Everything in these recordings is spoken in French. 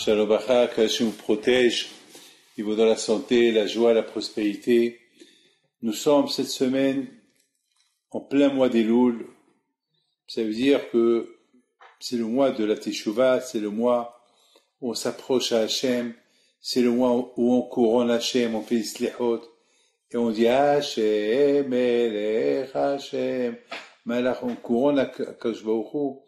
Shalom Bacha, que Hachem vous protège, il vous donne la santé, la joie, la prospérité. Nous sommes cette semaine en plein mois d'Elul. Ça veut dire que c'est le mois de la Teshuvah, c'est le mois où on s'approche à Hachem, c'est le mois où on couronne Hachem, on fait les slichot, et on dit Hachem, Melech Hachem, Malach, on couronne Akadosh Baruch Hu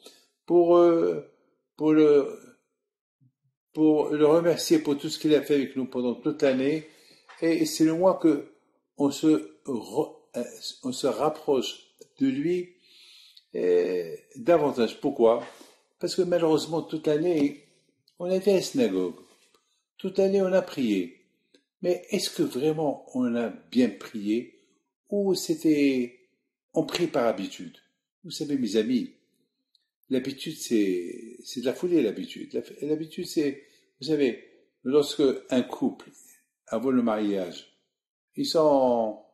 pour le remercier pour tout ce qu'il a fait avec nous pendant toute l'année. Et c'est le mois que on se rapproche de lui davantage. Pourquoi? Parce que malheureusement, toute l'année, on a été à la synagogue. Toute l'année, on a prié. Mais est-ce que vraiment on a bien prié? Ou on prie par habitude? Vous savez, mes amis, l'habitude, c'est de la folie, l'habitude. L'habitude, c'est, vous savez, lorsque un couple, avant le mariage, ils sont,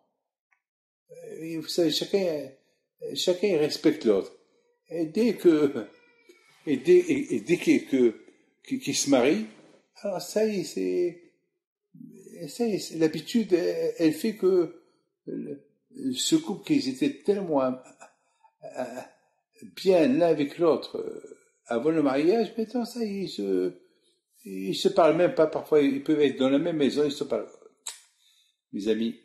vous savez, chacun il respecte l'autre. Et dès qu'il se marie, alors ça y est, l'habitude, elle fait que ce couple qu'ils étaient tellement bien l'un avec l'autre avant le mariage, maintenant ça y est, ils se parlent même pas, parfois ils peuvent être dans la même maison, ils se parlent. Mes amis,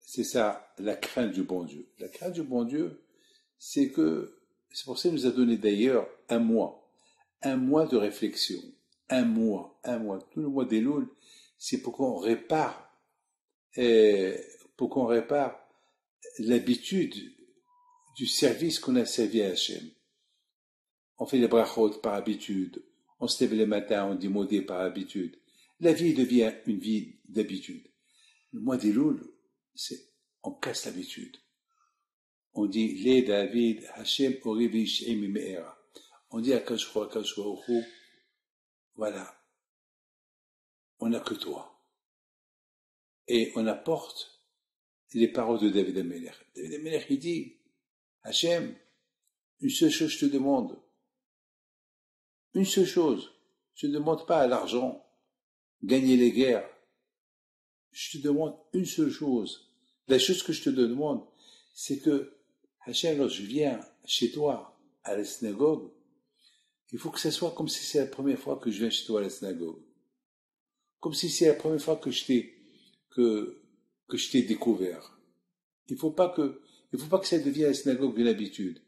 c'est ça, la crainte du bon Dieu. La crainte du bon Dieu, c'est pour ça qu'il nous a donné d'ailleurs un mois de réflexion, un mois, tout le mois d'Elul, c'est pour qu'on répare l'habitude du service qu'on a servi à Hachem. On fait les brachot par habitude, on se lève le matin, on dit modé par habitude. La vie devient une vie d'habitude. Le mois d'Elul, on casse l'habitude. On dit, les David, Hachem, Orivish, Me'era. On dit à Kashua, voilà, on n'a que toi. Et on apporte les paroles de David Amelech. David Amelech, il dit, Hachem, une seule chose je te demande. Une seule chose. Je ne demande pas l'argent, gagner les guerres. Je te demande une seule chose. La chose que je te demande, c'est que, Hachem, lorsque je viens chez toi, à la synagogue, il faut que ce soit comme si c'est la première fois que je viens chez toi à la synagogue. Comme si c'est la première fois que je t'ai découvert. Il faut pas que ça devienne la synagogue une habitude.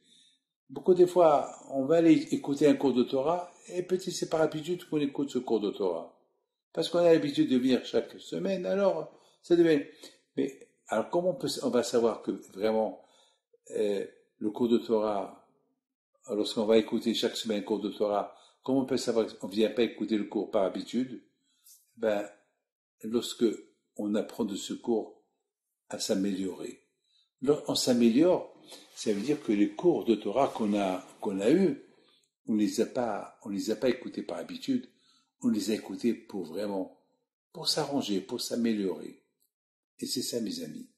Beaucoup de fois, on va aller écouter un cours de Torah, et peut-être c'est par habitude qu'on écoute ce cours de Torah. Parce qu'on a l'habitude de venir chaque semaine, alors, ça devient, mais, alors comment on va savoir que vraiment, le cours de Torah, lorsqu'on va écouter chaque semaine un cours de Torah, comment on peut savoir qu'on ne vient pas écouter le cours par habitude? Lorsque on apprend de ce cours à s'améliorer. Lorsqu'on s'améliore, ça veut dire que les cours de Torah qu'on a eus, on les a pas écoutés par habitude, on les a écoutés pour s'arranger, pour s'améliorer. Et c'est ça, mes amis.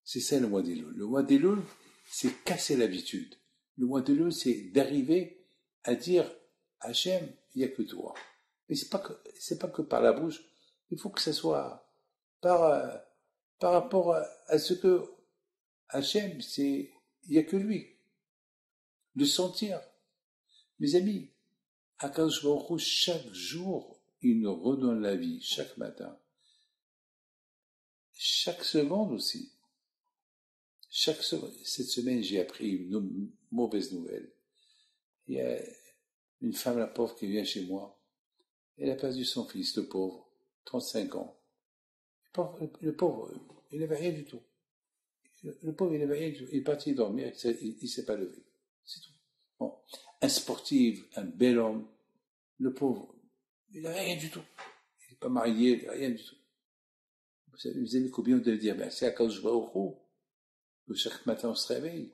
C'est ça le mois d'Elul. Le mois d'Elul, c'est casser l'habitude. Le mois d'Elul, c'est d'arriver à dire, Hachem, il n'y a que toi. Mais c'est pas que par la bouche. Il faut que ça soit par rapport à ce que Hachem, il n'y a que lui. Le sentir. Mes amis, Akadosh Baruch Hu, chaque jour, il nous redonne la vie, chaque matin. Chaque seconde aussi. Cette semaine, j'ai appris une mauvaise nouvelle. Il y a une femme, la pauvre, qui vient chez moi. Elle a perdu son fils, le pauvre, 35 ans. Le pauvre, il n'avait rien du tout. Le pauvre, il n'avait rien du tout. Il est parti dormir, il ne s'est pas levé. C'est tout. Bon. Un sportif, un bel homme, le pauvre, il n'avait rien du tout. Il n'est pas marié, rien du tout. Vous savez combien on doit dire, merci à Kadosh Baruch Hu, que chaque matin on se réveille.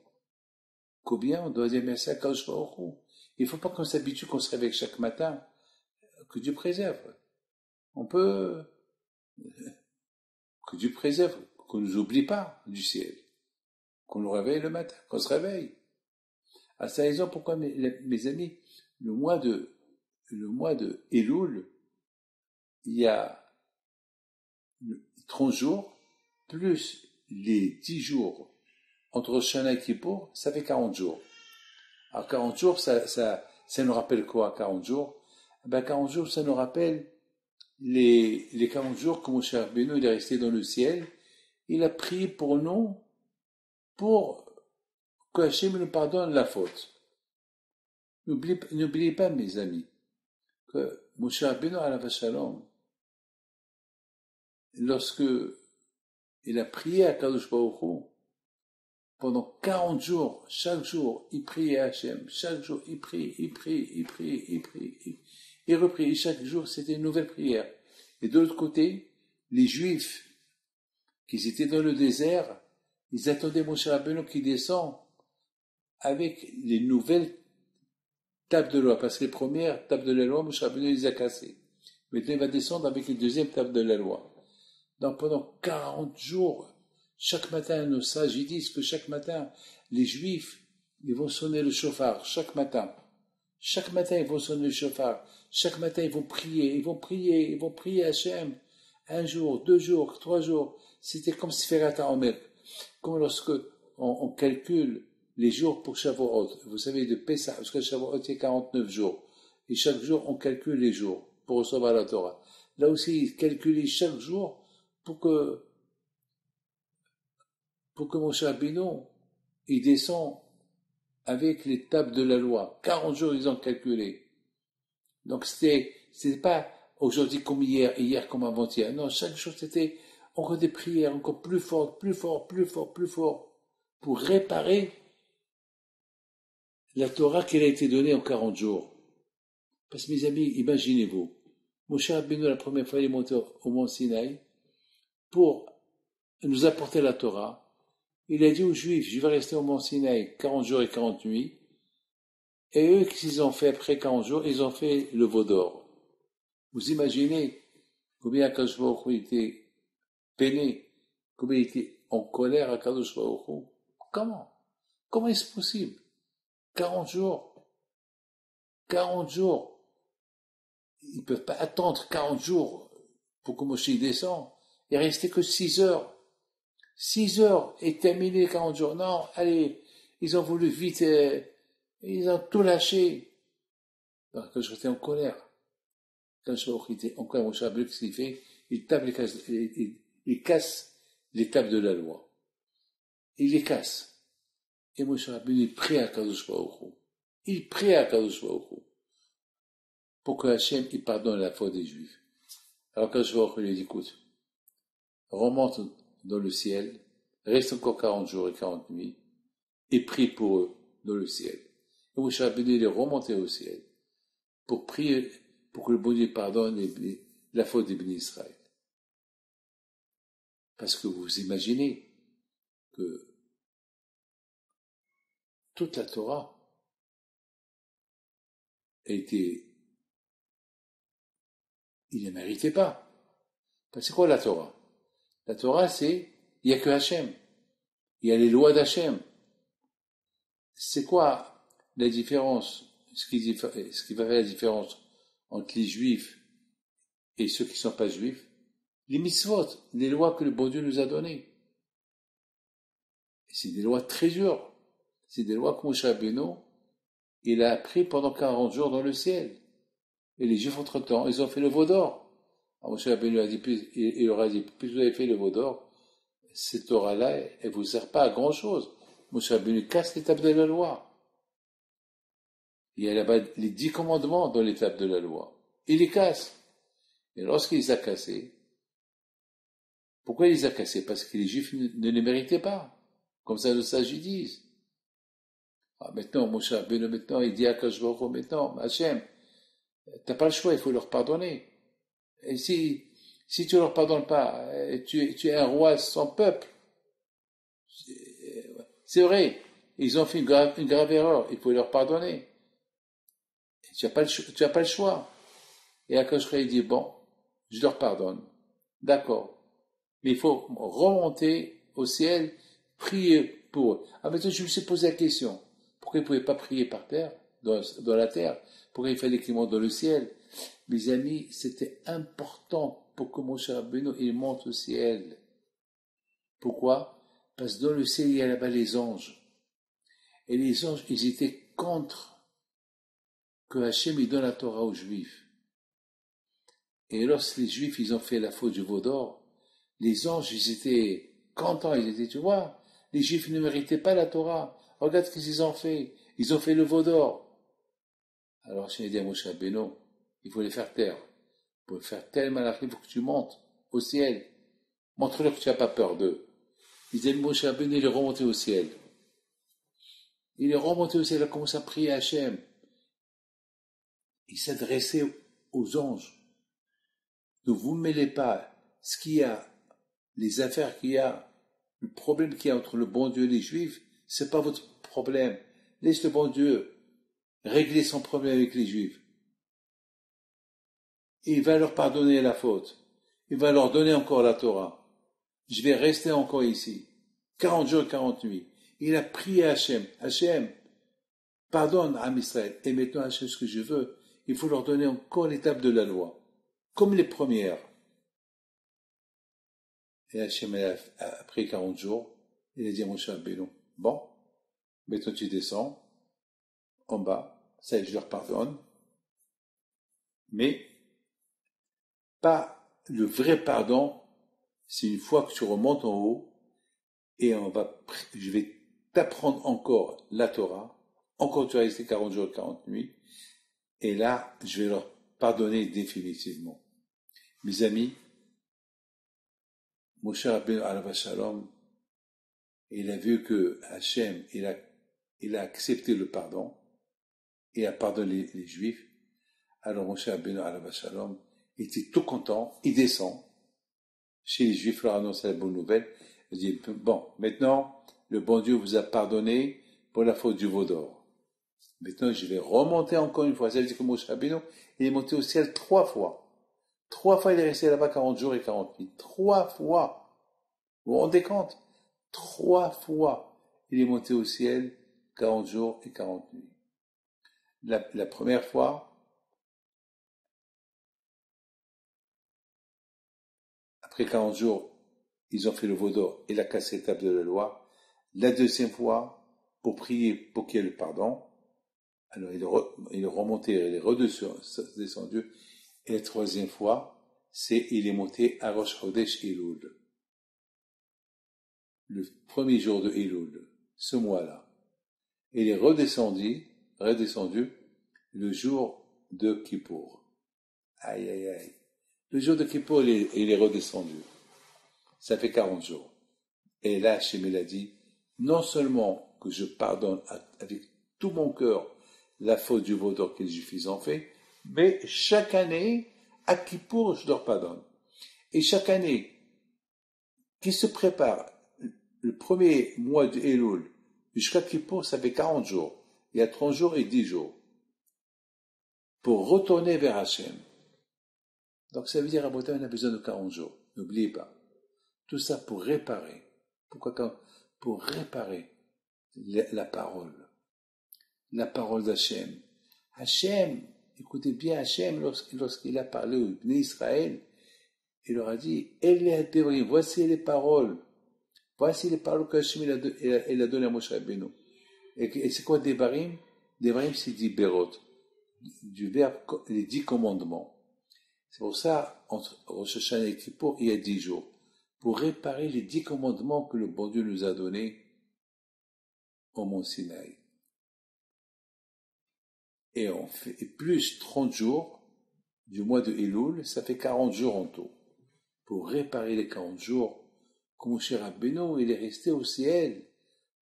Combien on doit dire merci à Kadosh Baruch Hu. Il ne faut pas qu'on s'habitue qu'on se réveille chaque matin, que Dieu préserve. On peut, que Dieu préserve, qu'on ne nous oublie pas du ciel, qu'on nous réveille le matin, qu'on se réveille. À cette raison, pourquoi, mes amis, le mois de le mois de Elul, il y a 30 jours, plus les 10 jours entre Rosh Hashanah et Kippour, ça fait 40 jours. Alors 40 jours, ça nous rappelle quoi, 40 jours? Ben 40 jours, ça nous rappelle les 40 jours que Moshe Rabbeinu, il est resté dans le ciel. Il a prié pour nous, pour que Hachem nous pardonne la faute. N'oubliez pas, mes amis, que Moshe Rabbeinu, alav shalom, lorsque il a prié à Kadosh Baruch Hu, pendant 40 jours, chaque jour, il priait à Hachem, chaque jour, il prie, il reprit, et chaque jour, c'était une nouvelle prière. Et de l'autre côté, les Juifs, qui étaient dans le désert, ils attendaient Moshe Rabbeinu qui descend avec les nouvelles tables de loi, parce que les premières tables de la loi, Moshe Rabbeinu les a cassées. Maintenant, il va descendre avec les deuxièmes tables de la loi. Donc, pendant 40 jours, chaque matin, nos sages, ils disent que chaque matin, les Juifs, ils vont sonner le chauffard, chaque matin. Chaque matin, ils vont sonner le chauffard. Chaque matin, ils vont prier Hachem. 1 jour, 2 jours, 3 jours. C'était comme Sfirat HaOmer. Comme lorsque on calcule les jours pour Shavuot. Vous savez, de Pessah, parce que Shavuot, c'est 49 jours. Et chaque jour, on calcule les jours pour recevoir la Torah. Là aussi, ils calculent chaque jour pour que Moshe Rabbeinu, il descend avec les tables de la loi. 40 jours, ils ont calculé. Donc, c'était pas aujourd'hui comme hier comme avant-hier. Non, chaque jour, c'était encore des prières, encore plus fortes, pour réparer la Torah qui a été donnée en 40 jours. Parce que, mes amis, imaginez-vous, Moshe Rabbeinu, la première fois, il est monté au mont Sinaï pour nous apporter la Torah. Il a dit aux Juifs, je vais rester au mont Sinaï 40 jours et 40 nuits. Et eux, qu'est-ce qu'ils ont fait après 40 jours? Ils ont fait le veau d'or. Vous imaginez combien Akadosh Baruch Hu était peiné, combien il était en colère à Akadosh Baruch Hu. Comment est-ce possible? 40 jours. 40 jours. Ils ne peuvent pas attendre 40 jours pour que Moshe descende. Il ne restait que 6 heures. 6 heures et terminé 40 jours. Non, allez, ils ont voulu vite, ils ont tout lâché. Donc, quand j'étais en colère, quand je était en colère, Moshe Rabbeinu, qu'est-ce qu'il fait? Il casse les tables de la loi. Il les casse. Et Moshe Rabbeinu, il prie à Kadosh Baruch Hu. Il prie à Kadosh Baruch Hu pour que Hachem, il pardonne la faute des Juifs. Alors Kadosh Baruch Hu lui dit, écoute, remonte dans le ciel, reste encore 40 jours et 40 nuits, et prie pour eux dans le ciel. Et Moshe Rabbeinu est remonté au ciel pour prier, pour que le bon Dieu pardonne la faute des bénis Israël. Parce que vous imaginez que toute la Torah il ne méritait pas. Parce que c'est quoi la Torah? La Torah, c'est, il n'y a que Hachem. Il y a les lois d'Hachem. C'est quoi la différence, ce qui va faire la différence entre les Juifs et ceux qui ne sont pas Juifs? Les mitzvot, les lois que le bon Dieu nous a données. Et c'est des lois très dures. C'est des lois que Moshe Rabbeinu, il a appris pendant 40 jours dans le ciel. Et les Juifs, entre-temps, ils ont fait le veau d'or. Alors Moshe Rabbeinu il leur a dit, plus vous avez fait le veau d'or, cette Torah-là, elle ne vous sert pas à grand-chose. Moshe Rabbeinu casse les tables de la loi. Il y a là-bas les 10 commandements dans les tables de la loi. Il les casse. Et lorsqu'il les a cassés, pourquoi il les a cassés? Parce que les Juifs ne les méritaient pas. Comme ça, nos sages y disent. Maintenant, Moshe Rabbeinu, maintenant, il dit à Akadosh Baruch Hu, maintenant, Hachem, t'as pas le choix, il faut leur pardonner. Et si tu leur pardonnes pas, tu es un roi sans peuple. C'est vrai, ils ont fait une grave erreur, il faut leur pardonner. Et tu as pas le choix. Et Akadosh Baruch Hu dit, bon, je leur pardonne. D'accord. Mais il faut remonter au ciel, prier pour eux. Maintenant, je me suis posé la question. Pourquoi ils ne pouvaient pas prier par terre? dans la terre. Pourquoi il fallait qu'il monte dans le ciel? Mes amis, c'était important pour que Moshe Rabbeinu, il monte au ciel. Pourquoi? Parce que dans le ciel, il y a là-bas les anges. Et les anges, ils étaient contre que Hachem, il donne la Torah aux Juifs. Et lorsque les Juifs, ils ont fait la faute du veau d'or, les anges, ils étaient contents, ils étaient, tu vois, les Juifs ne méritaient pas la Torah. Regarde ce qu'ils ont fait. Ils ont fait le veau d'or. Alors Hachem a dit à Moshe Rabbeinu, il faut les faire taire. Pour les faire taire, il faut que tu montes au ciel. Montre-leur que tu n'as pas peur d'eux. Ils disaient, Moshe Rabbeinu, il est remonté au ciel. Il est remonté au ciel, il a commencé à prier à Hachem. Il s'adressait aux anges. Ne vous mêlez pas ce qu'il y a, les affaires qu'il y a, le problème qu'il y a entre le bon Dieu et les Juifs, c'est pas votre problème. Laisse le bon Dieu régler son problème avec les Juifs. Il va leur pardonner la faute. Il va leur donner encore la Torah. Je vais rester encore ici. 40 jours et 40 nuits. Il a prié à Hachem. Hachem, pardonne à Israël. Et maintenant, Hachem, ce que je veux, il faut leur donner encore l'étape de la loi. Comme les premières. Et Hachem, après 40 jours, il a dit à Moshe Rabbeinu, bon, maintenant tu descends, en bas, ça y est, je leur pardonne, mais pas le vrai pardon, c'est une fois que tu remontes en haut, et je vais t'apprendre encore la Torah, encore tu vas rester 40 jours et 40 nuits, et là, je vais leur pardonner définitivement. Mes amis, Moshe Rabbeinu alav shalom, il a vu que Hachem, il a accepté le pardon, et a pardonné les Juifs. Alors Moshe Rabbeinu alav shalom était tout content, il descend chez les Juifs, leur annonce la bonne nouvelle, il dit, bon, maintenant, le bon Dieu vous a pardonné pour la faute du veau d'or. Maintenant, je vais remonter encore une fois. Ça veut dire que Moshe Rabbeinu, il est monté au ciel 3 fois. 3 fois, il est resté là-bas 40 jours et 40 nuits. 3 fois. Vous vous rendez compte? 3 fois, il est monté au ciel 40 jours et 40 nuits. La première fois, après 40 jours, ils ont fait le veau d'or et la cassé l'étape de la loi. La deuxième fois, pour prier pour qu'il y ait le pardon. Alors il est remonté, il est redescendu. Et la troisième fois, il est monté à Rosh Chodesh Elul. Le premier jour de Elul, ce mois-là. Il est redescendu le jour de Kippour. Aïe, aïe, aïe. Le jour de Kippour, il est redescendu. Ça fait 40 jours. Et là, Hachem a dit, non seulement que je pardonne avec tout mon cœur la faute du veau d'or que les Juifs ont fait, mais chaque année, à Kippour, je leur pardonne. Et chaque année, qui se prépare, le premier mois de Elul, jusqu'à Kippour, ça fait 40 jours. Il y a 30 jours et 10 jours. Pour retourner vers Hachem. Donc ça veut dire, à Botan, on a besoin de 40 jours. N'oubliez pas. Tout ça pour réparer. Pourquoi? Pour réparer la parole. La parole d'Hachem. Hachem, écoutez bien Hachem, lorsqu'il a parlé aux Bnei Israël, il leur a dit, voici les paroles. Voici les paroles que Hachem il a données à Moshe Rabbeinu. Et c'est quoi Devarim? Devarim, c'est Diberot. Du verbe, les 10 commandements. C'est pour ça, entre Rosh Hashanah et Kippour, il y a 10 jours. Pour réparer les 10 commandements que le bon Dieu nous a donnés au mont Sinaï. Et on fait plus 30 jours du mois de Elul, ça fait 40 jours en tout. Pour réparer les 40 jours, comme Moshe Rabbeinu, il est resté au ciel.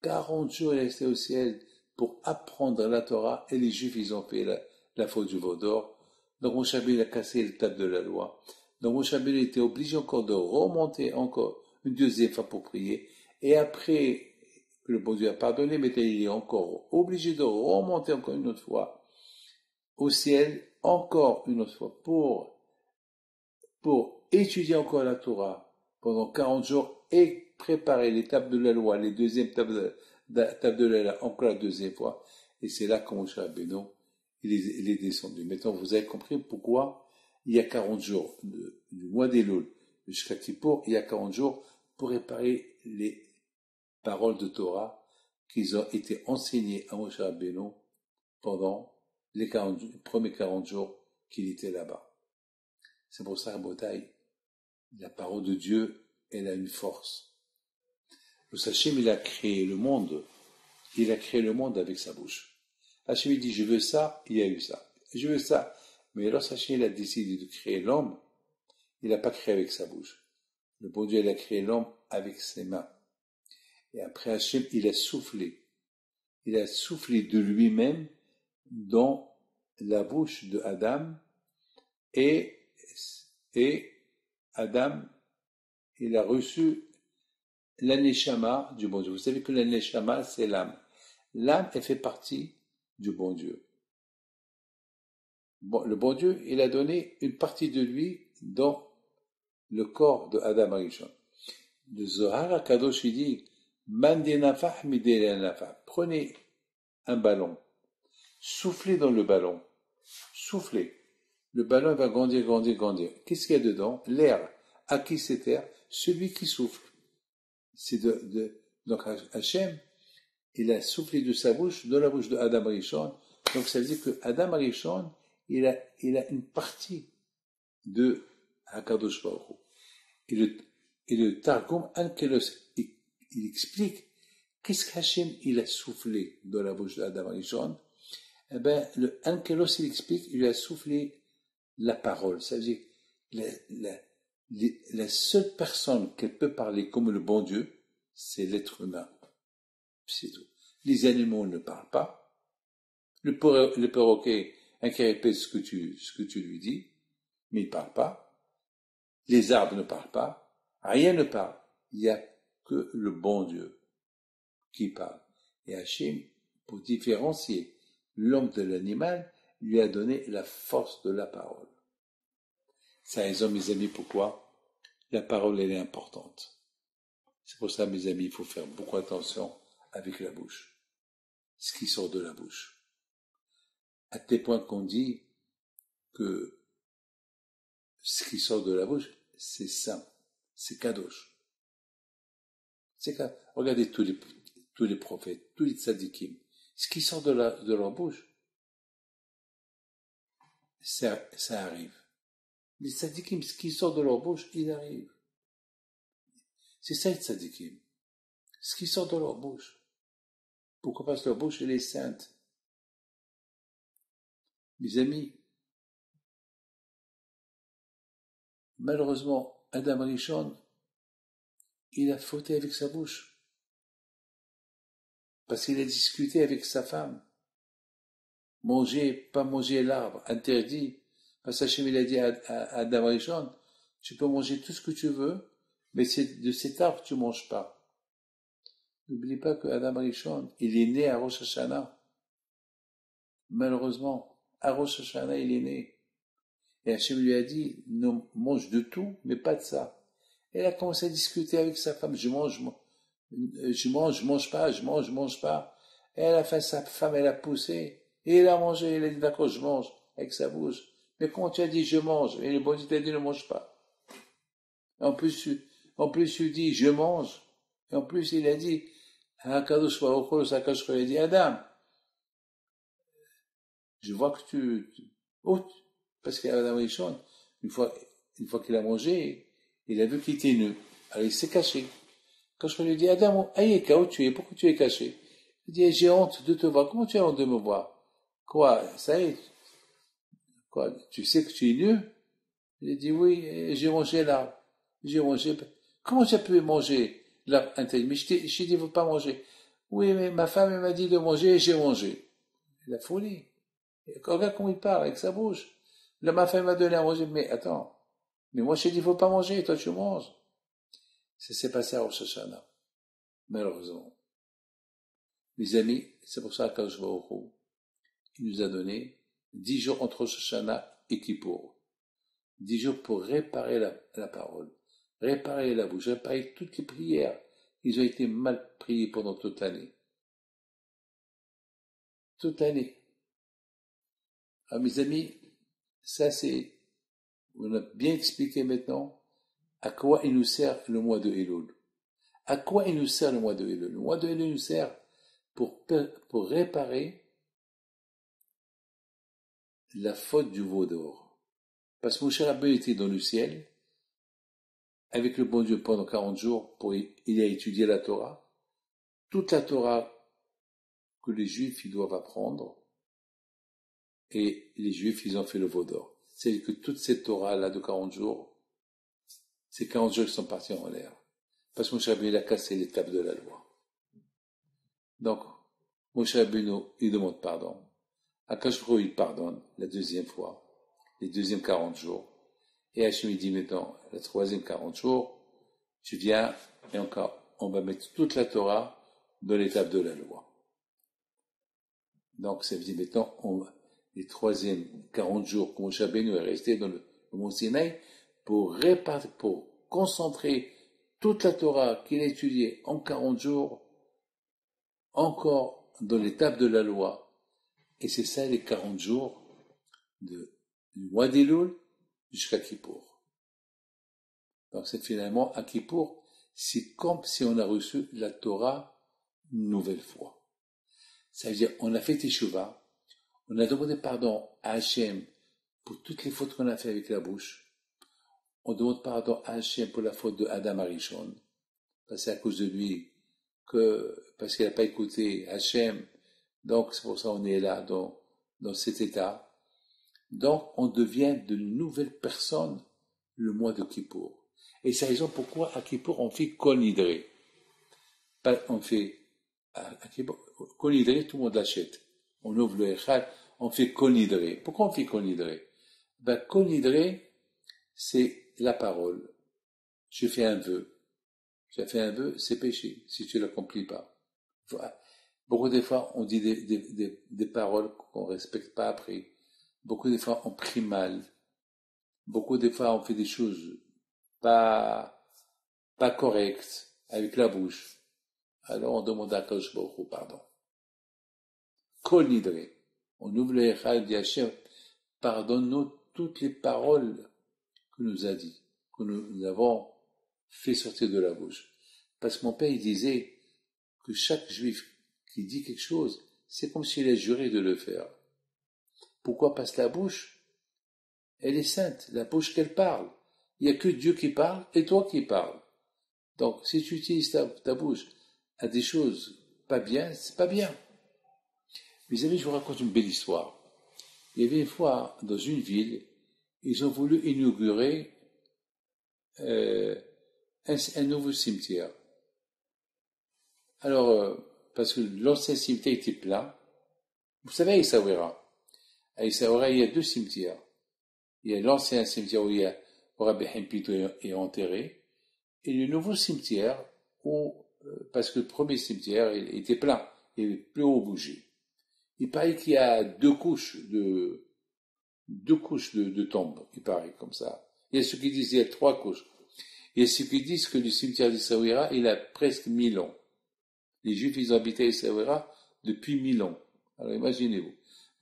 40 jours il est resté au ciel pour apprendre la Torah, et les Juifs, ils ont fait la faute du veau d'or. Donc Moshe Rabbeinu a cassé l'étape de la loi. Donc Moshe Rabbeinu était obligé encore de remonter encore une deuxième fois pour prier. Et après que le bon Dieu a pardonné, mais il est encore obligé de remonter encore une autre fois au ciel, encore une autre fois, pour étudier encore la Torah pendant 40 jours et préparer l'étape de la loi, les deuxièmes tables de la loi, encore la deuxième fois. Et c'est là que Moshe Rabbeinu, il est descendu. Maintenant, vous avez compris pourquoi il y a 40 jours du mois d'Elul jusqu'à Kippour, il y a 40 jours pour réparer les paroles de Torah qui ont été enseignées à Moshe Rabbeinu pendant les premiers 40 jours qu'il était là-bas. C'est pour ça, Rabotai, la parole de Dieu, elle a une force. Le Hachem, il a créé le monde. Il a créé le monde avec sa bouche. Hachem, il dit, je veux ça, il y a eu ça. Je veux ça. Mais lorsque Hachem, il a décidé de créer l'homme, il n'a pas créé avec sa bouche. Le bon Dieu, il a créé l'homme avec ses mains. Et après Hachem, il a soufflé. Il a soufflé de lui-même dans la bouche de Adam et Adam, il a reçu l'aneshama du bon Dieu. Vous savez que l'aneshama, c'est l'âme. L'âme, elle fait partie du bon Dieu. Bon, le bon Dieu, il a donné une partie de lui dans le corps de Adam Arishon. Le Zohar HaKadosh, il dit, Mandenafah midenafah. Prenez un ballon, soufflez dans le ballon, soufflez. Le ballon va grandir, grandir, grandir. Qu'est-ce qu'il y a dedans? L'air. À qui c'est air? Celui qui souffle. C'est donc Hachem, il a soufflé de sa bouche dans la bouche de Adam Arishon. Donc ça veut dire que Adam Arishon, il a une partie de Hakadosh Baruch Hu. Et le Targum Ankelos, il explique qu'est-ce qu'Hachem il a soufflé dans la bouche d'Adam Arishon. Eh ben, le Ankelos il explique, il a soufflé la parole. Ça veut dire la seule personne qui peut parler comme le bon Dieu, c'est l'être humain. C'est tout. Les animaux ne parlent pas. Le perroquet, qui répète ce que tu lui dis, mais il ne parle pas. Les arbres ne parlent pas. Rien ne parle. Il n'y a que le bon Dieu qui parle. Et Hachem, pour différencier l'homme de l'animal, lui a donné la force de la parole. C'est raison, mes amis, pourquoi la parole, elle est importante. C'est pour ça, mes amis, il faut faire beaucoup attention avec la bouche. Ce qui sort de la bouche. À tel point qu'on dit que ce qui sort de la bouche, c'est saint, c'est kadosh. Regardez tous les prophètes, tous les tzadikim. Ce qui sort de leur bouche, ça arrive. Les tzadikim, ce qui sort de leur bouche, il arrive. C'est ça les tzadikim. Ce qui sort de leur bouche. Pourquoi? Parce que leur bouche, elle est sainte. Mes amis, malheureusement, Adam Arishon, il a fauté avec sa bouche. Parce qu'il a discuté avec sa femme. Manger, pas manger l'arbre, interdit. Parce qu'Hachem, il a dit à Adam Arishon, tu peux manger tout ce que tu veux, mais de cet arbre, tu ne manges pas. N'oublie pas que Adam Arishon, il est né à Rosh Hashanah. Malheureusement, à Rosh Hashanah, il est né. Et Hachem lui a dit, non, mange de tout, mais pas de ça. Elle a commencé à discuter avec sa femme, je mange pas. Et à la fin, sa femme, elle a poussé. Et elle a mangé, elle a dit, d'accord, je mange, avec sa bouche. Mais quand tu as dit, je mange, et le bon Dieu t'a dit, ne mange pas. En plus, tu dis, je mange. Et en plus, il a dit, Hakadosh Baruch Hu, il a dit, Adam, je vois que tu parce qu'Adam Rishon, une fois qu'il a mangé, il a vu qu'il était nu. Alors il s'est caché. Quand je lui ai dit, Adam, où tu es? Pourquoi tu es caché? Il dit, j'ai honte de te voir. Comment tu as honte de me voir? Quoi? Ça y est? Quoi? Tu sais que tu es nu? Il a dit, oui, j'ai mangé l'arbre. J'ai mangé. Comment tu as pu manger l'arbre interdit? Mais je t'ai dit, il ne faut pas manger. Oui, mais ma femme, elle m'a dit de manger et j'ai mangé. La folie. Regarde comment il parle avec sa bouche. Là, ma femme m'a donné à manger. Mais attends. Mais moi, je t'ai dit, il ne faut pas manger. Et toi, tu manges. Ça s'est passé à Rosh Hashanah. Malheureusement. Mes amis, c'est pour ça qu'Akadosh Baruch Hu, il nous a donné 10 jours entre Rosh Hashanah et Kippour. 10 jours pour réparer la parole. Réparer la bouche. Réparer toutes les prières. Ils ont été mal priés pendant toute l'année. toute l'année. Alors, mes amis, ça c'est, on a bien expliqué maintenant à quoi il nous sert le mois de Elul. À quoi il nous sert le mois de Elul? Le mois de Elul nous sert pour réparer la faute du veau d'or. Parce que Moshe Rabbeinu était dans le ciel, avec le bon Dieu pendant 40 jours, il a étudié la Torah. Toute la Torah que les Juifs ils doivent apprendre, et les Juifs ils ont fait le veau d'or. C'est-à-dire que toute cette Torah-là de 40 jours, ces 40 jours qui sont partis en l'air. Parce que Moshe Rabbeinu a cassé l'étape de la loi. Donc, Moshe Rabbeinu, il demande pardon. Akash Baruch Hu, il pardonne la deuxième fois, les deuxièmes 40 jours. Et Hachem, il dit maintenant, le troisième 40 jours, tu viens, et encore, on va mettre toute la Torah dans l'étape de la loi. Donc, ça veut dire maintenant, les troisièmes 40 jours que Moshe Rabbeinu est resté dans le mont Sinaï pour concentrer toute la Torah qu'il a étudiée en 40 jours, encore dans l'étape de la loi. Et c'est ça les 40 jours du mois d'Elul jusqu'à Kippour. Donc c'est finalement à Kippour, c'est comme si on a reçu la Torah une nouvelle fois. Ça veut dire, on a fait Teshuvah, on a demandé pardon à Hachem pour toutes les fautes qu'on a fait avec la bouche. On demande pardon à Hachem pour la faute de Adam Arishon. C'est à cause de lui parce qu'il n'a pas écouté Hachem. Donc c'est pour ça qu'on est là dans cet état. Donc on devient de nouvelles personnes le mois de Kippour. Et c'est la raison pourquoi à Kippour on fait Kol Nidré. On fait à Kippour, Kol Nidré, tout le monde l'achète. On ouvre le Echad, on fait Kol Nidré. Pourquoi on fait Kol Nidré? Kol Nidré, c'est la parole. Je fais un vœu. J'ai fait un vœu, c'est péché, si tu ne l'accomplis pas. Beaucoup de fois, on dit des paroles qu'on ne respecte pas après. Beaucoup de fois, on prie mal. Beaucoup de fois, on fait des choses pas correctes avec la bouche. Alors, on demande à Kadosh Baruch Hu pardon. Kol Nidré. On ouvre le Echad, dit Hachem, pardonne-nous toutes les paroles que nous a dit, que nous avons fait sortir de la bouche. Parce que mon père, il disait que chaque juif qui dit quelque chose, c'est comme s'il a juré de le faire. Pourquoi? Parce que la bouche, elle est sainte, la bouche qu'elle parle. Il n'y a que Dieu qui parle et toi qui parles. Donc, si tu utilises ta bouche à des choses pas bien, c'est pas bien. Mes amis, je vous raconte une belle histoire. Il y avait une fois, dans une ville, ils ont voulu inaugurer un nouveau cimetière. Alors, parce que l'ancien cimetière était plein, vous savez, à Essaouira. À Essaouira, il y a deux cimetières. Il y a l'ancien cimetière où Rabbi Hempito est enterré, et le nouveau cimetière parce que le premier cimetière il était plein, il n'y avait plus où bouger. Il paraît qu'il y a deux couches de tombes, il paraît comme ça. Il y a ceux qui disent qu'il y a trois couches. Il y a ceux qui disent que le cimetière d'Essaouira, il a presque 1000 ans. Les Juifs, ils ont habité à Essaouira depuis 1000 ans. Alors imaginez-vous.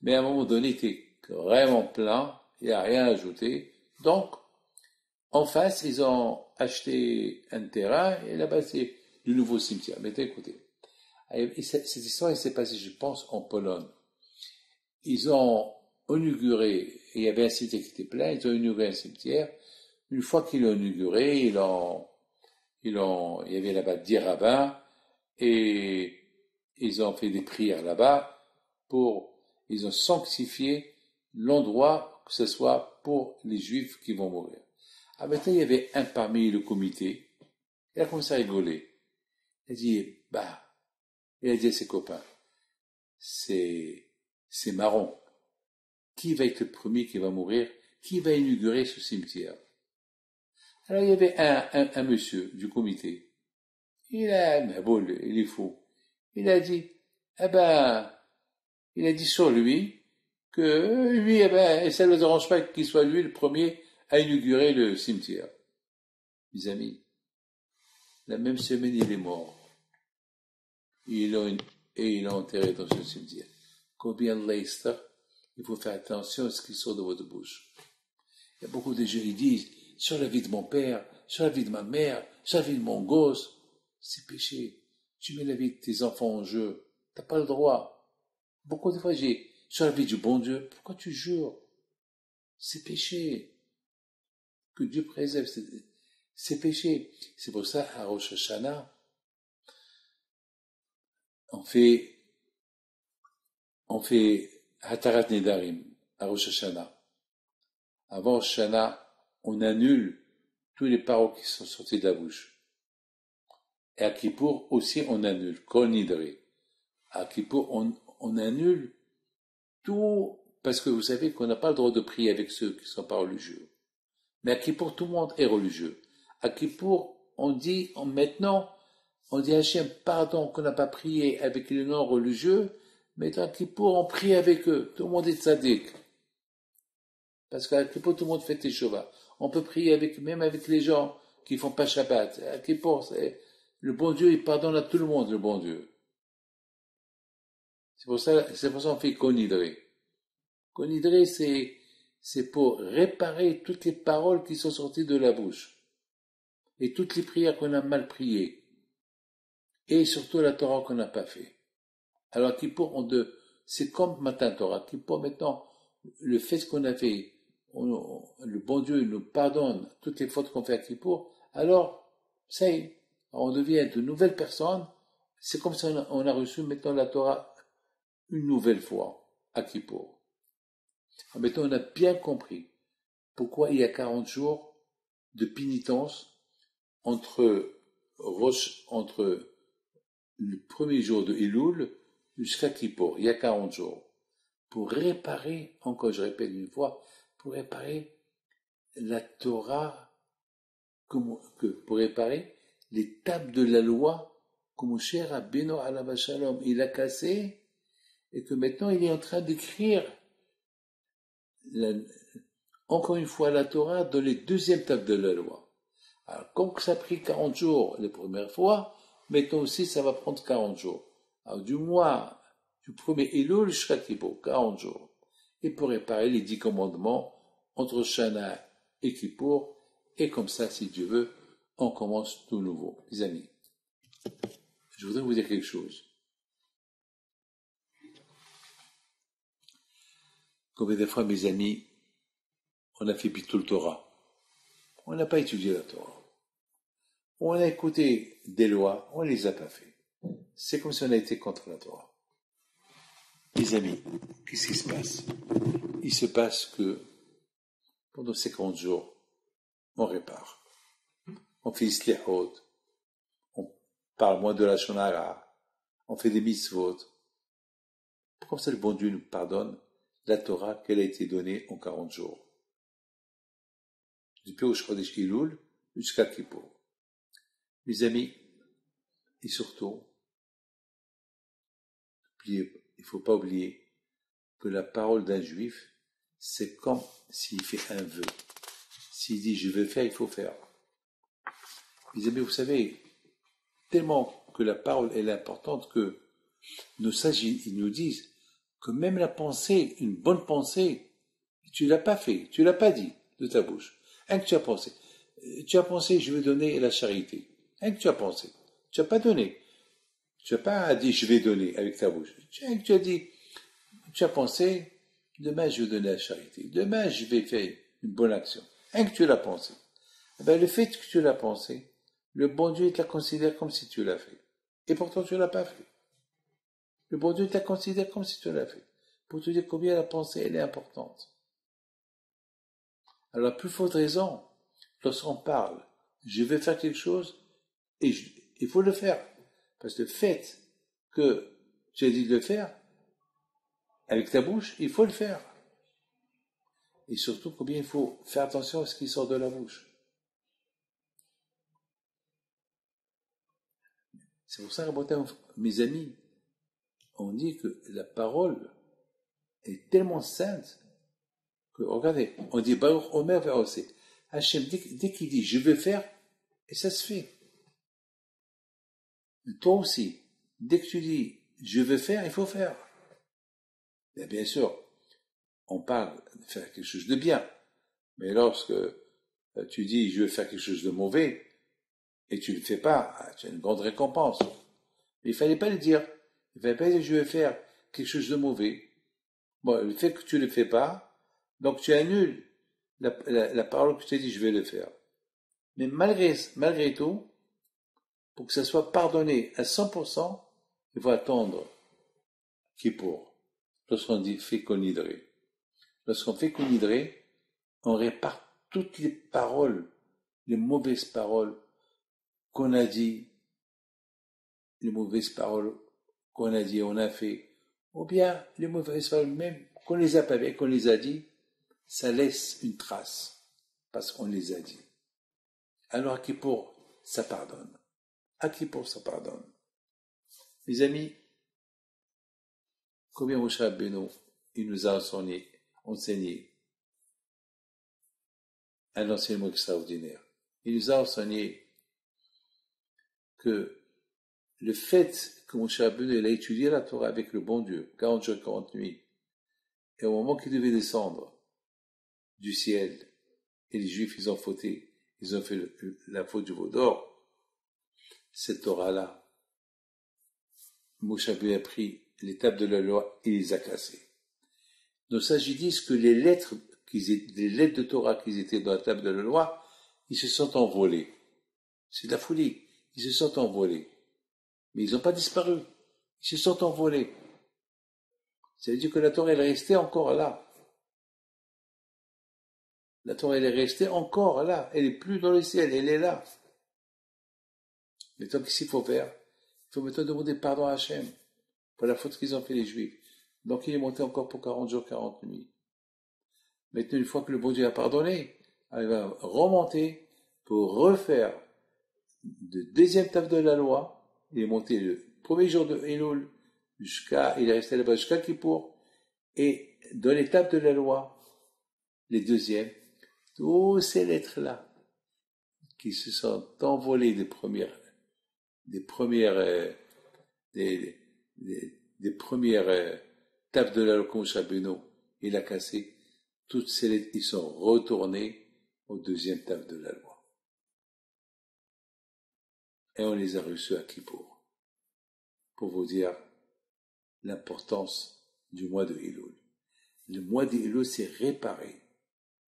Mais à un moment donné, il était vraiment plein, il n'y a rien à ajouter. Donc, en face, ils ont acheté un terrain, et là-bas, c'est le nouveau cimetière. Mais écoutez, cette histoire, elle s'est passée, je pense, en Pologne. Ils ont inauguré, il y avait un cimetière qui était plein, ils ont inauguré un cimetière. Une fois qu'ils l'ont inauguré, il y avait là-bas 10 rabbins, et ils ont fait des prières là-bas ils ont sanctifié l'endroit, que ce soit pour les Juifs qui vont mourir. Ah, maintenant, il y avait un parmi le comité, il a commencé à rigoler. Il a dit à ses copains, c'est marrant. Qui va être le premier qui va mourir? Qui va inaugurer ce cimetière? Alors, il y avait un monsieur du comité. Il est fou. Il a dit, il a dit sur lui, que lui, ça ne le dérange pas qu'il soit lui le premier à inaugurer le cimetière. Mes amis, la même semaine, il est mort. Et il l'a enterré dans ce cimetière. combien Allah il faut faire attention à ce qui sort de votre bouche. Il y a beaucoup de gens qui disent, sur la vie de mon père, sur la vie de ma mère, sur la vie de mon gosse, c'est péché. Tu mets la vie de tes enfants en jeu. T'as pas le droit. Beaucoup de fois, sur la vie du bon Dieu, pourquoi tu jures? C'est péché. Que Dieu préserve, c'est péché. C'est pour ça, à Rosh Hashanah, on fait Hatarat Nedarim, à Rosh Hashanah. Avant Rosh Hashanah, on annule tous les paroles qui sont sorties de la bouche. Et à Kippour aussi, on annule. Kol Nidre. À Kippour, on annule tout, parce que vous savez qu'on n'a pas le droit de prier avec ceux qui ne sont pas religieux. Mais à Kippour, tout le monde est religieux. À Kippour, on dit Hachem, pardon qu'on n'a pas prié avec les non-religieux, mais à Kippour, on prie avec eux. Tout le monde est tzaddik. Parce qu'à Kippour, tout le monde fait Teshuvah. On peut prier même avec les gens qui font pas Shabbat. À Kippour, le bon Dieu, il pardonne à tout le monde, le bon Dieu. C'est pour ça qu'on fait Konidre. Konidre, c'est pour réparer toutes les paroles qui sont sorties de la bouche. Et toutes les prières qu'on a mal priées. Et surtout la Torah qu'on n'a pas fait. Alors Kippour, c'est comme Matan Torah. Kippour, maintenant, le fait qu'on a fait, le bon Dieu nous pardonne toutes les fautes qu'on fait à Kippour, alors, ça y est, on devient de nouvelles personnes. C'est comme si on a reçu maintenant la Torah une nouvelle fois à Kippour. Maintenant, on a bien compris pourquoi il y a 40 jours de pénitence entre le premier jour de Elul jusqu'à Kippour. Il y a 40 jours. Pour réparer, encore je répète une fois, pour réparer la Torah, pour réparer les tables de la loi que Moshe Rabbeinu alav shalom, il a cassé, et que maintenant il est en train d'écrire encore une fois la Torah dans les deuxièmes tables de la loi. Alors, comme ça a pris 40 jours les premières fois, maintenant aussi ça va prendre 40 jours. Alors, du mois du premier Elul jusqu'à Kippour, 40 jours. Et pour réparer les 10 commandements entre Shana et Kippour, et comme ça, si Dieu veut, on commence tout nouveau. Les amis, je voudrais vous dire quelque chose. Combien de fois, mes amis, on a fait Bitul Torah. On n'a pas étudié la Torah. On a écouté des lois, on ne les a pas fait. C'est comme si on a été contre la Torah. Les amis, qu'est-ce qui se passe? Il se passe que pendant ces 40 jours, on répare. On fait Isliahot, on parle moins de la Shonara, on fait des mitzvot. Comme ça, le bon Dieu nous pardonne la Torah qu'elle a été donnée en 40 jours. Depuis Chodesh Elul jusqu'à Kippour. Mes amis, et surtout, il ne faut pas oublier que la parole d'un juif, c'est comme s'il fait un vœu. S'il dit je vais faire, il faut faire. Mes amis, vous savez, tellement que la parole est importante que nos sages, ils nous disent que même la pensée, une bonne pensée, tu l'as pas fait, tu l'as pas dit de ta bouche. Hein que tu as pensé, je vais donner la charité. Hein que tu as pensé, tu n'as pas donné. Tu n'as pas dit je vais donner avec ta bouche. Hein que tu as dit, tu as pensé, demain je vais donner la charité. Demain je vais faire une bonne action. Hein que tu l'as pensé. Ben, le fait que tu l'as pensé, le bon Dieu te la considère comme si tu l'as fait. Et pourtant tu ne l'as pas fait. Le bon Dieu te la considère comme si tu l'as fait. Pour te dire combien la pensée elle est importante. Alors, la plus forte raison, lorsqu'on parle, je vais faire quelque chose, et il faut le faire. Parce que le fait que tu as dit de le faire, avec ta bouche, il faut le faire. Et surtout, combien il faut faire attention à ce qui sort de la bouche. C'est pour ça, mes amis, on dit que la parole est tellement sainte que, regardez, on dit Baruch Omer Ve'oseh. Hachem, dès qu'il dit je vais faire, et ça se fait. Toi aussi, dès que tu dis je vais faire, il faut faire. Et bien sûr, on parle de faire quelque chose de bien. Mais lorsque tu dis je veux faire quelque chose de mauvais et tu ne le fais pas, tu as une grande récompense. Mais il fallait pas le dire. Il fallait pas dire je vais faire quelque chose de mauvais. Bon, le fait que tu ne le fais pas, donc tu annules la parole que tu as dit je vais le faire. Mais malgré tout, pour que ça soit pardonné à 100%, il faut attendre Kippour. Lorsqu'on dit fait conidrer. Lorsqu'on fait conidrer, on répare toutes les paroles, les mauvaises paroles qu'on a dit, les mauvaises paroles qu'on a dit, on a fait, ou bien les mauvaises paroles même qu'on les a pas fait, qu'on les a dit, ça laisse une trace, parce qu'on les a dit. Alors à Kippour, ça pardonne. À Kippour, ça pardonne. Mes amis, combien Moshe Rabbeinu, il nous a enseigné un enseignement extraordinaire. Il nous a enseigné que le fait que Moshe Rabbeinu a étudié la Torah avec le bon Dieu, 40 jours, 40 nuits, et au moment qu'il devait descendre du ciel, et les Juifs, ils ont fauté, ils ont fait la faute du veau d'or, cette Torah-là, Moshe Rabbeinu a pris les tables de la loi et les a cassées. Nos sages disent que les lettres de Torah qui étaient dans la table de la loi, ils se sont envolés. C'est de la folie. Ils se sont envolés. Mais ils n'ont pas disparu. Ils se sont envolés. Ça veut dire que la Torah, elle est restée encore là. La Torah, elle est restée encore là. Elle n'est plus dans le ciel, elle est là. Maintenant, qu'est-ce qu'il faut faire? Il faut maintenant demander pardon à Hachem pour la faute qu'ils ont fait les Juifs. Donc, il est monté encore pour 40 jours, 40 nuits. Maintenant, une fois que le bon Dieu a pardonné, il va remonter pour refaire le deuxième table de la loi. Il est monté le premier jour de Elul il est resté là-bas jusqu'à Kippour. Et dans les tables de la loi, les deuxièmes, toutes ces lettres-là, qui se sont envolées des premières tables de la loi comme Chabeno, il a cassé, toutes ces lettres, ils sont retournés aux deuxième table de la loi. Et on les a reçus à Kippour. Pour vous dire l'importance du mois de Elul. Le mois de Elul s'est réparé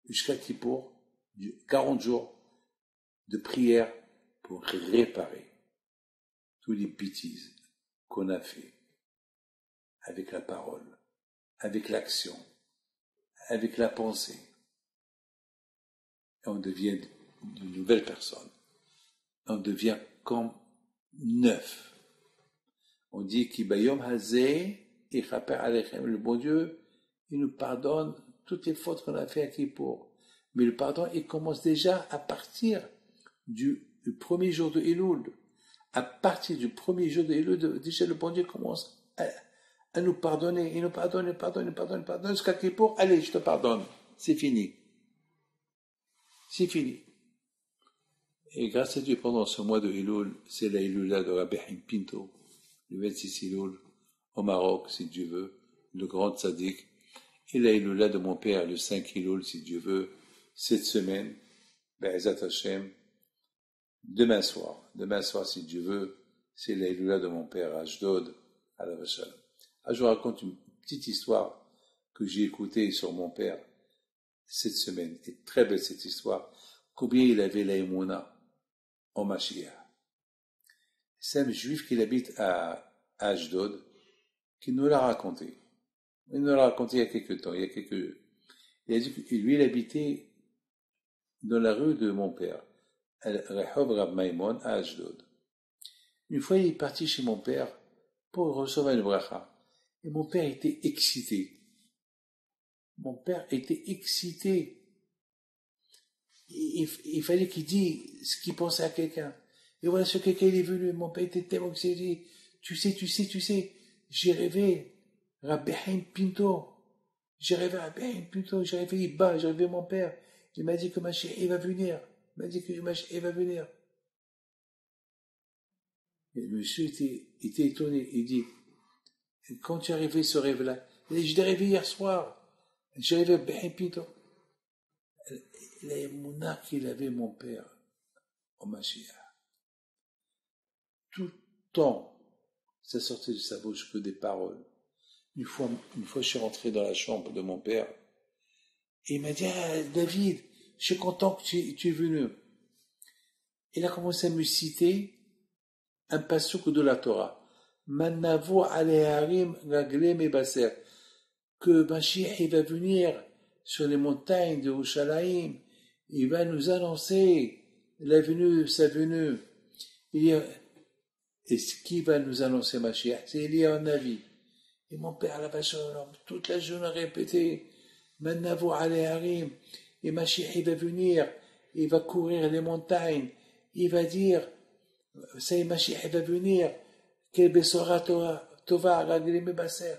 jusqu'à Kippour, 40 jours de prière pour réparer tous les bêtises qu'on a fait avec la parole, avec l'action, avec la pensée. Et on devient une nouvelle personne. On devient comme neuf. On dit qu'Ibayom Hazé, le bon Dieu, il nous pardonne toutes les fautes qu'on a fait à Kippour. Mais le pardon, il commence déjà à partir du premier jour de Elul. À partir du premier jour de Elul, déjà le bon Dieu commence à nous pardonner. Il nous pardonne, jusqu'à Kippour. Allez, je te pardonne. C'est fini. C'est fini. Et grâce à Dieu, pendant ce mois de Elul, c'est la Elula de Rabbi Haim Pinto, le 26 Elul, au Maroc, si Dieu veut, le grand tzaddik, et la Elula de mon père, le 5 Elul, si Dieu veut, cette semaine, Be'ezat Hashem, demain soir, si Dieu veut, c'est la Elula de mon père, Ashdod, à la Vachal. Je vous raconte une petite histoire que j'ai écoutée sur mon père cette semaine, et très belle cette histoire, combien il avait la Emouna en Mashiach. C'est un juif qui habite à Ashdod, qui nous l'a raconté. Il nous l'a raconté il y a quelques temps. Il a dit que lui, il habitait dans la rue de mon père, Rehov Rab Maimon, à Ashdod. Une fois, il est parti chez mon père pour recevoir une bracha. Et mon père était excité. Il fallait qu'il dise ce qu'il pensait à quelqu'un. Et voilà, ce quelqu'un, il est venu. Mon père était tellement excité. Tu sais, j'ai rêvé Rabbi Haim Pinto. J'ai rêvé Iba, j'ai rêvé mon père. Il m'a dit que Mashiach, il va venir. Et le monsieur était étonné. Il dit, quand tu as rêvé ce rêve-là, Et je l'ai rêvé hier soir. J'ai rêvé bien pito. L'émouna qu'il avait mon père, au Mashiach. Tout le temps, ça sortait de sa bouche que des paroles. Une fois, je suis rentré dans la chambre de mon père, et il m'a dit, ah, David, je suis content que tu es venu. Il a commencé à me citer un passouk de la Torah. Manavo aleharim raglem et baser. Que Mashiach, il va venir sur les montagnes de Yerushalayim, il va nous annoncer sa venue. Et ce qui va nous annoncer Mashiach, c'est Elia en Navi. Et mon père, la vache, toute la journée répétait, Manavo aleharim, et Mashiach, il va venir, il va courir les montagnes, il va dire, ça y est, Mashiach, il va venir, quel Bessora Tova, Raglim et Basser.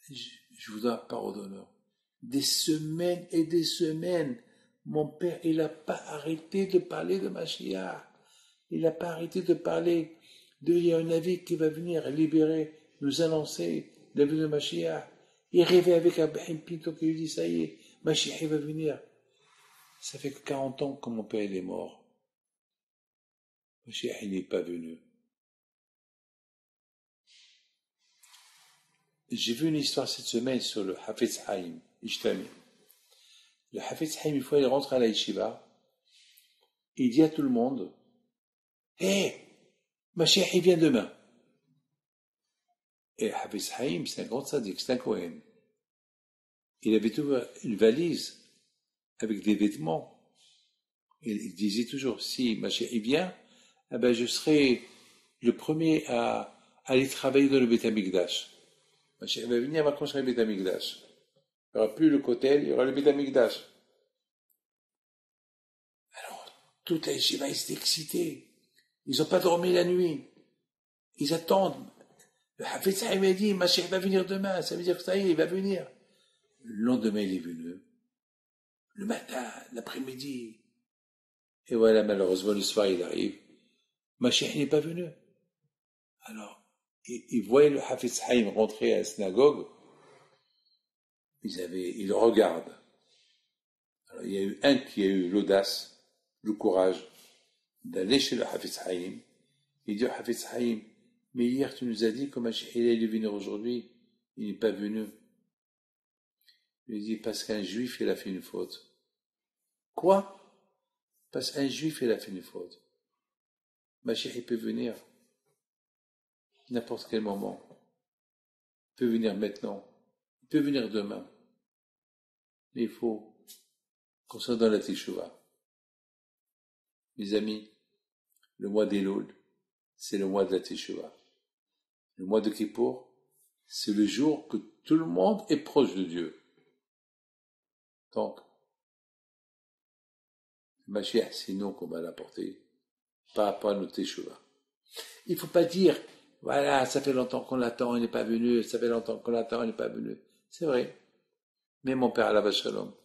Je vous donne parole d'honneur. Des semaines et des semaines, mon père, il n'a pas arrêté de parler de Mashiach. Il n'a pas arrêté de parler il y a un Navi qui va venir libérer, nous annoncer la venue de Mashiach. Il rêvait avec Abraham Pinto qui lui dit, ça y est, Mashiach va venir. Ça fait que 40 ans que mon père il est mort. Mashiach il n'est pas venu. J'ai vu une histoire cette semaine sur le Hafetz Haïm, Ishtami. Le Hafetz Haïm, une fois il rentre à la yeshiva, il dit à tout le monde, hé, Mashiach il vient demain. Et Hafetz Haïm, c'est un grand tzaddik, c'est un Kohen. Il avait toujours une valise avec des vêtements. Il disait toujours, si Mashiach il vient, eh ben je serai le premier à aller travailler dans le Beth Amikdash. Mashiach va venir, va construire le Beth Amikdash. Il n'y aura plus le Kotel, il y aura le Beth Amikdash. Alors, toute la yeshiva, ils étaient excités. Ils n'ont pas dormi la nuit. Ils attendent. Le Hafetz Haïm a dit, Mashiach va venir demain. Ça veut dire que ça y est, il va venir. Le lendemain, il est venu. Le matin, l'après-midi. Et voilà, malheureusement, le soir, il arrive. Mashiach n'est pas venu. Alors, ils voyaient le Hafetz Haïm rentrer à la synagogue. Ils le regardent. Alors, il y a eu un qui a eu l'audace, le courage, d'aller chez le Hafetz Haïm. Il dit au Hafetz Haïm, mais hier, tu nous as dit que Mashiach est venu aujourd'hui. Il n'est pas venu. Il dit, parce qu'un juif, il a fait une faute. Quoi? Parce qu'un juif, il a fait une faute. Mashiach, il peut venir n'importe quel moment. Il peut venir maintenant. Il peut venir demain. Mais il faut qu'on soit dans la Teshuvah. Mes amis, le mois d'Elul, c'est le mois de la Teshuvah. Le mois de Kippour, c'est le jour que tout le monde est proche de Dieu. Donc, Mashiach, c'est nous qu'on va l'apporter par rapport à notre Teshuvah. Il ne faut pas dire, voilà, ça fait longtemps qu'on l'attend, il n'est pas venu, ça fait longtemps qu'on l'attend, il n'est pas venu. C'est vrai. Mais mon père, Alav Shalom,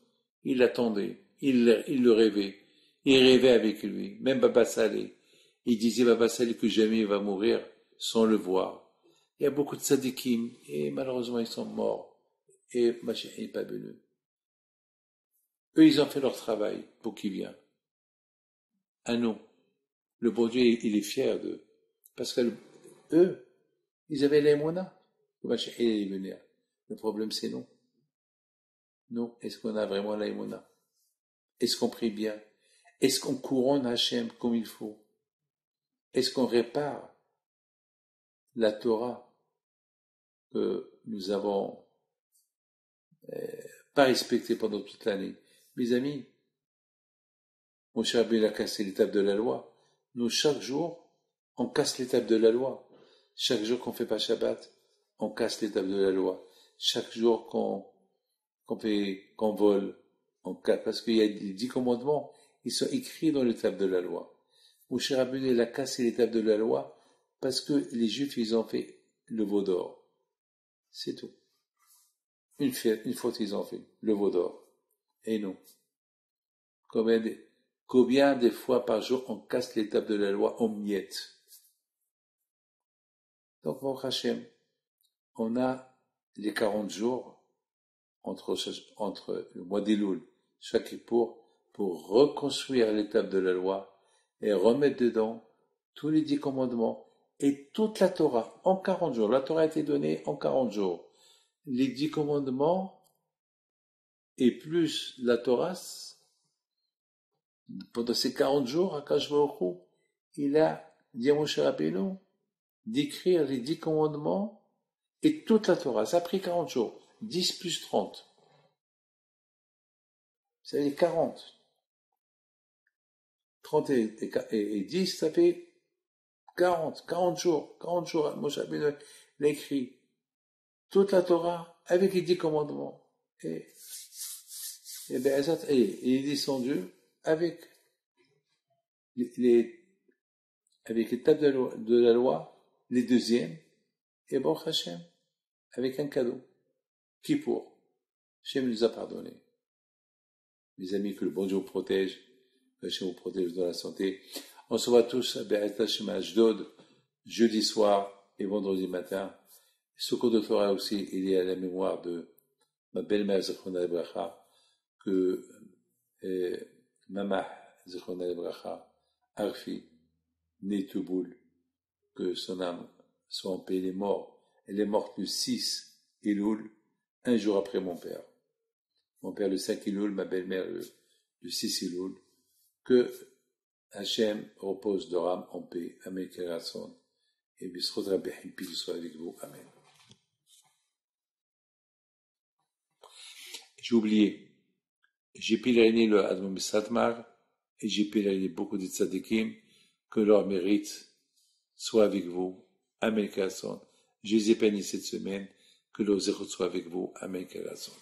il l'attendait, il le rêvait. Il rêvait avec lui. Même Baba Saleh. Il disait Baba Saleh que jamais il va mourir sans le voir. Il y a beaucoup de tzadikim, et malheureusement ils sont morts. Et Mashiach n'est pas venu. Eux, ils ont fait leur travail pour qu'il vienne. À nous. Le bon Dieu, il est fier d'eux. Parce que eux, ils avaient l'aimona. Le Mashiach, il allait venir. Le problème, c'est nous. Nous, est-ce qu'on a vraiment l'aimona? Est-ce qu'on prie bien? Est-ce qu'on couronne Hachem comme il faut? Est-ce qu'on répare la Torah que nous avons pas respectée pendant toute l'année? Mes amis, Moshe Rabbeinu a cassé l'étape de la loi. Nous, chaque jour, on casse l'étape de la loi. Chaque jour qu'on fait pas Shabbat, on casse l'étape de la loi. Chaque jour qu'on vole, on casse. Parce qu'il y a les 10 commandements, ils sont écrits dans l'étape de la loi. Moshe Rabbeinu a cassé l'étape de la loi parce que les Juifs, ils ont fait le veau d'or. C'est tout. Une faute, ils ont fait le veau d'or. Et non. Combien de fois par jour on casse l'étape de la loi en miettes? Donc, mon Hachem, on a les 40 jours entre le mois d'Elul, chaque Kippour, pour reconstruire l'étape de la loi et remettre dedans tous les 10 commandements et toute la Torah en 40 jours. La Torah a été donnée en 40 jours. Les 10 commandements et plus la Torah, pendant ces 40 jours, Akash Baruch Hu, il a dit à Moshe Rabbeinu d'écrire les 10 commandements et toute la Torah. Ça a pris 40 jours. 10 plus 30. Ça fait 40. 30 et 10, ça fait 40. 40 jours. 40 jours. Moshe Rabbeinu l'a écrit toute la Torah avec les 10 commandements. Et il est descendu avec avec les tables de la loi, les deuxièmes, et Baruch Hashem, avec un cadeau. Kippour. Hashem nous a pardonné. Mes amis, que le bon Dieu vous protège, que Hashem vous protège dans la santé. On se voit tous à Be'ez Hashem à Ashdod, jeudi soir et vendredi matin. Ce cours de Torah aussi, il est à la mémoire de ma belle-mère Zechrona Lebracha, que Mama Zechrona Lebracha, Arfi, Neitouboul, que son âme soit en paix. Elle est morte le 6 Elul, un jour après mon père. Mon père le 5 Elul, ma belle-mère le 6 Elul. Que Hachem repose leur âme en paix. Amen, Kerason. Et Bisrod Rabbi Himpi soit avec vous. Amen. J'ai oublié. J'ai pèleriné le Admon Satmar et j'ai pèleriné beaucoup de tzadikim. Que leur mérite soit avec vous. Amen, Kerason. Je les ai bénis cette semaine. Que leur zéro soit avec vous. Amen, Kerason.